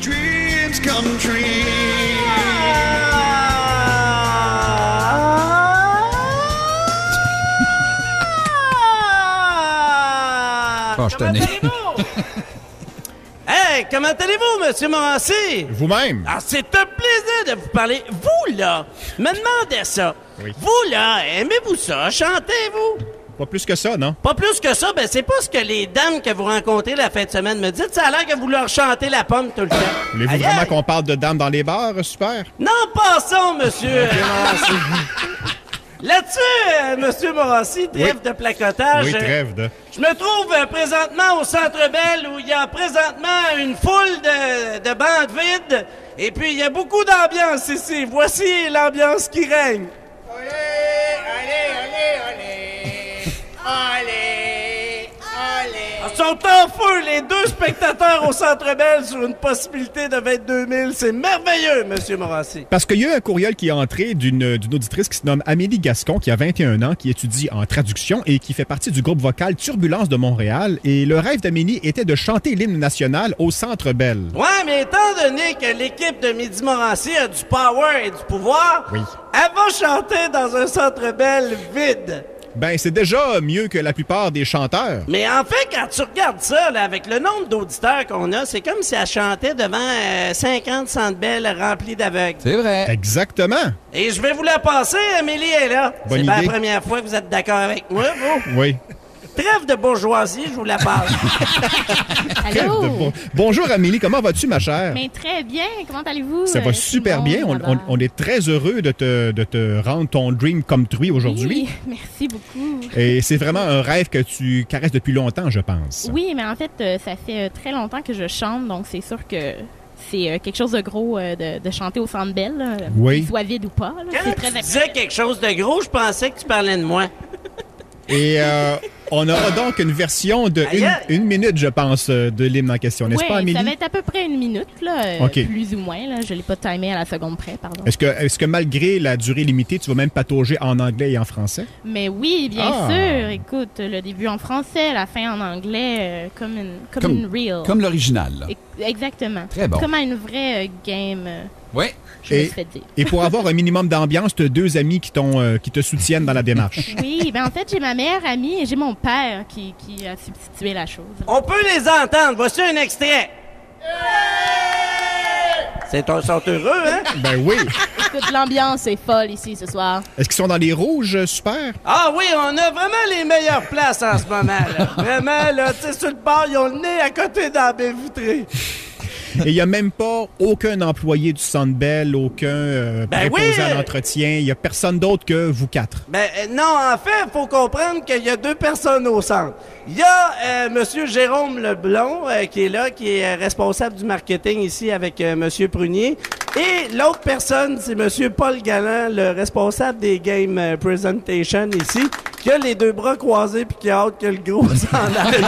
dreams come true. Oh, je tenais. Hey, comment allez-vous, Monsieur Morancy? Vous-même. Ah, c'est un plaisir de vous parler. Vous, là, me demandez ça. Oui. Vous, là, aimez-vous ça? Chantez-vous? Pas plus que ça, non? Pas plus que ça, ben c'est pas ce que les dames que vous rencontrez la fin de semaine me disent. Ça a l'air que vous leur chantez la pomme tout le temps. Voulez-vous Aïe, vraiment aïe. qu'on parle de dames dans les bars, super? Non, passons, Monsieur Morancy. Là-dessus, Monsieur Morancy, trêve de placotage. Oui, trêve de... Je me trouve présentement au Centre Bell où il y a présentement une foule de bancs vides et puis il y a beaucoup d'ambiance ici. Voici l'ambiance qui règne. Olé, allez, allez, Ils sont en feu, les deux spectateurs au Centre Bell sur une possibilité de 22 000. C'est merveilleux, Monsieur Morancy. Parce qu'il y a un courriel qui est entré d'une auditrice qui se nomme Amélie Gascon, qui a 21 ans, qui étudie en traduction et qui fait partie du groupe vocal Turbulence de Montréal. Et le rêve d'Amélie était de chanter l'hymne national au Centre Bell. Ouais, mais étant donné que l'équipe de Midi Morancy a du power et du pouvoir, Oui. elle va chanter dans un Centre Bell vide. Ben, c'est déjà mieux que la plupart des chanteurs. Mais en fait, quand tu regardes ça, là, avec le nombre d'auditeurs qu'on a, c'est comme si elle chantait devant 50 Centre Bell remplis d'aveugles. C'est vrai. Exactement. Et je vais vous la passer, Amélie est là. Bonne C'est pas idée. la première fois que vous êtes d'accord avec moi, vous. Oui. Trêve de bourgeoisie, je vous la passe. Allô? Bonjour Amélie, comment vas-tu, ma chère? Mais très bien, comment allez-vous? Ça va super Simon, bien. On est très heureux de te rendre ton dream come true aujourd'hui. Oui, merci beaucoup. Et c'est vraiment un rêve que tu caresses depuis longtemps, je pense. Oui, mais en fait, ça fait très longtemps que je chante, donc c'est sûr que c'est quelque chose de gros de chanter au Centre Bell, là, Oui. qu'il soit vide ou pas. Là. Quand C'est tu très disais quelque chose de gros, je pensais que tu parlais de moi. Et on aura donc une version de Aïe, aïe. une minute, je pense, de l'hymne en question, n'est-ce Oui, pas, Amélie? ça va être à peu près une minute, là, OK. plus ou moins. Là. Je ne l'ai pas timé à la seconde près, pardon. Est-ce que malgré la durée limitée, tu vas même patauger en anglais et en français? Mais oui, bien Ah. sûr. Écoute, le début en français, la fin en anglais, comme une reel. Comme l'original. là. Exactement. Très bon. Comme à une vraie game, Oui. je me suis fait dire. Et pour avoir un minimum d'ambiance, tu as deux amis qui te soutiennent dans la démarche. Oui, ben en fait, j'ai ma meilleure amie et j'ai mon père qui a substitué la chose. On peut les entendre. Voici un extrait. Ils sont heureux, hein? Ben oui. Écoute, l'ambiance est folle ici ce soir. Est-ce qu'ils sont dans les rouges, super? Ah oui, on a vraiment les meilleures places en ce moment, là. Vraiment, là, tu sais, sur le bord, ils ont le nez à côté dans la baie vitrée. Et il n'y a même pas aucun employé du Centre Bell, aucun Ben préposé oui. à l'entretien. Il n'y a personne d'autre que vous quatre. Ben non, en fait, il faut comprendre qu'il y a deux personnes au centre. Il y a Monsieur Jérôme Leblond qui est là, qui est responsable du marketing ici avec Monsieur Prunier. Et l'autre personne, c'est Monsieur Paul Galland, le responsable des Game Presentation ici, qui a les deux bras croisés puis qui a hâte que le gros s'en aille.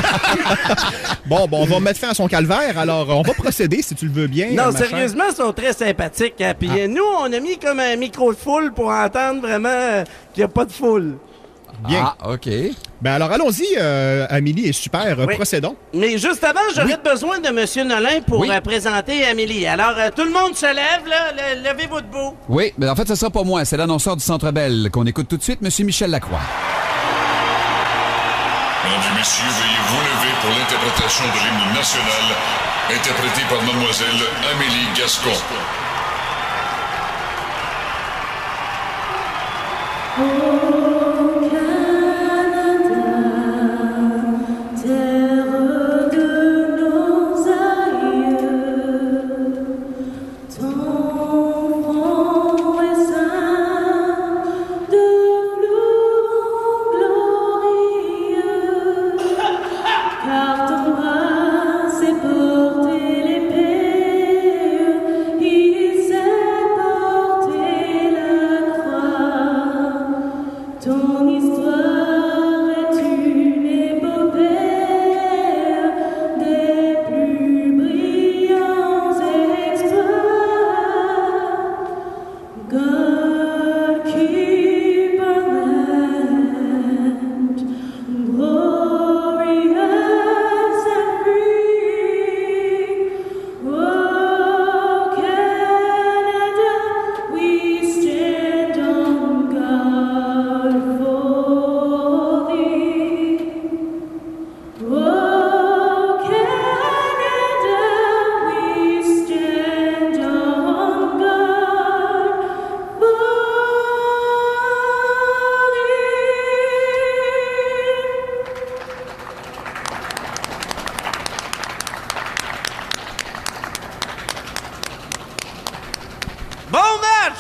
Bon, on va mettre fin à son calvaire. Alors, on va procéder, si tu le veux bien. Non, ma chère. sérieusement, ils sont très sympathiques. Hein. Puis nous, on a mis comme un micro de foule pour entendre vraiment qu'il n'y a pas de foule. Bien. Ah, OK. Ben alors, allons-y, Amélie, et super, Oui. procédons. Mais juste avant, j'aurais besoin de M. Nolin pour Oui. présenter Amélie. Alors, tout le monde se lève, là. Levez-vous debout. Oui, mais en fait, ce sera pas moi. C'est l'annonceur du Centre Bell qu'on écoute tout de suite, M. Michel Lacroix. Mesdames et messieurs, veuillez vous lever pour l'interprétation de l'hymne national, interprété par mademoiselle Amélie Gascon.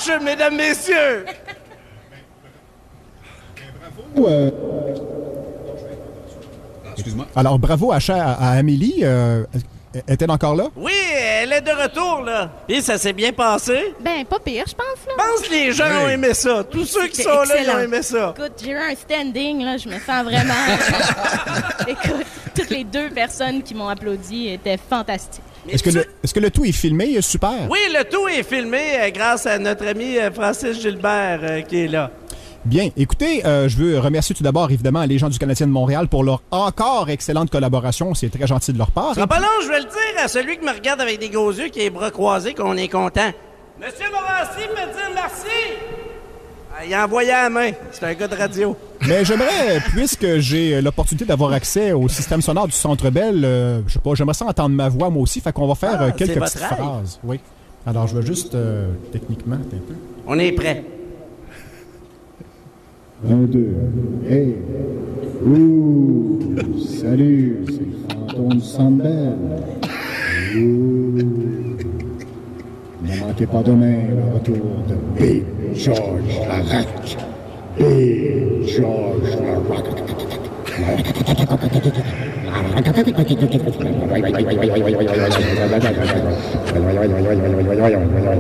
match, mesdames, messieurs! Excuse-moi. Alors, bravo à Amélie. Est-elle encore là? Oui, elle est de retour, là. Et ça s'est bien passé? Ben, pas pire, je pense, là. Je pense que les gens ont aimé ça. Tous ceux qui C'était sont là, ils excellent. ont aimé ça. Écoute, j'ai eu un standing, là, je me sens vraiment... Écoute, toutes les 2 personnes qui m'ont applaudi étaient fantastiques. Est-ce que le tout est filmé? Super. Oui, le tout est filmé grâce à notre ami Francis Gilbert qui est là. Bien. Écoutez, je veux remercier tout d'abord, évidemment, les gens du Canadien de Montréal pour leur encore excellente collaboration. C'est très gentil de leur part. Ce sera pas long, je vais le dire à celui qui me regarde avec des gros yeux qui a les bras croisés qu'on est content. Monsieur Morancy me dit merci! Ah, il a envoyé à la main. C'est un gars de radio. Mais j'aimerais, puisque j'ai l'opportunité d'avoir accès au système sonore du Centre Bell, je sais pas, j'aimerais ça entendre ma voix moi aussi, fait qu'on va faire quelques votre petites rêve. phrases. Oui. Alors, je vais juste, techniquement, un peu. On est prêt. 1, 2. Hey! Ouh! Salut! C'est le fantôme du Centre Bell. Ouh! Ne manquez pas demain le retour de Big George Larac. Big George Larac.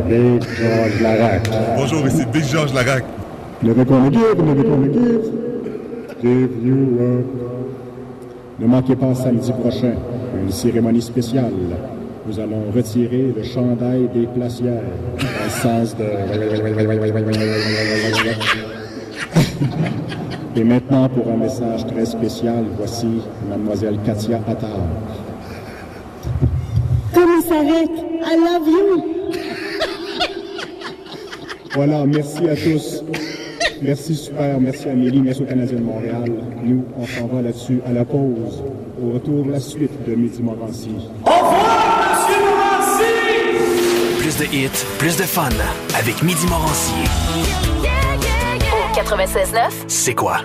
Big George Larac. Bonjour, ici Big George Larac. Never gonna give. Give you up. Ne manquez pas samedi prochain, une cérémonie spéciale. Nous allons retirer le chandail des placières, dans le sens de... Et maintenant, pour un message très spécial, voici Mademoiselle Katia Attard. Commissariat, I love you. Voilà, merci à tous. Merci super, merci Amélie, merci au Canadien de Montréal. Nous, on s'en va là-dessus à la pause. Au retour, la suite de Midi Morancy. Au revoir, Monsieur Morancy! Plus de hits, plus de fun avec Midi Morancier. Au 96.9, C'est quoi?